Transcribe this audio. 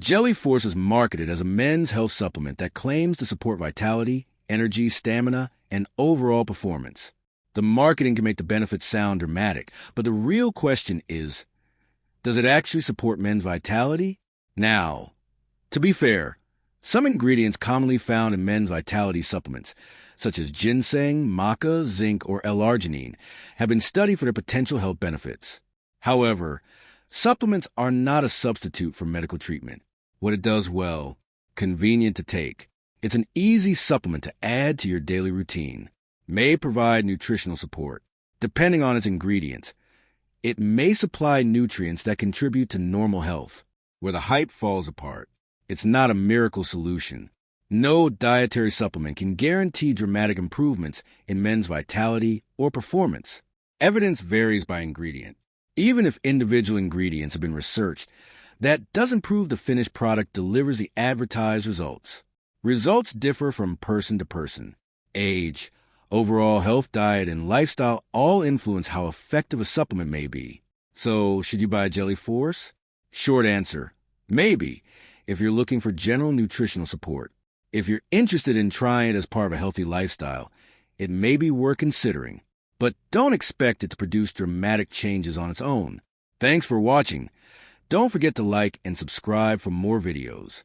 Jelly Force is marketed as a men's health supplement that claims to support vitality, energy, stamina, and overall performance. The marketing can make the benefits sound dramatic, but the real question is, does it actually support men's vitality? Now, to be fair, some ingredients commonly found in men's vitality supplements, such as ginseng, maca, zinc, or L-arginine, have been studied for their potential health benefits. However, supplements are not a substitute for medical treatment. What it does well, convenient to take. It's an easy supplement to add to your daily routine. May provide nutritional support. Depending on its ingredients, it may supply nutrients that contribute to normal health. Where the hype falls apart, it's not a miracle solution. No dietary supplement can guarantee dramatic improvements in men's vitality or performance. Evidence varies by ingredient. Even if individual ingredients have been researched, that doesn't prove the finished product delivers the advertised results. Results differ from person to person. Age, overall health, diet, and lifestyle all influence how effective a supplement may be. So, should you buy Jelly Force? Short answer, maybe, if you're looking for general nutritional support. If you're interested in trying it as part of a healthy lifestyle, it may be worth considering. But don't expect it to produce dramatic changes on its own. Thanks for watching. Don't forget to like and subscribe for more videos.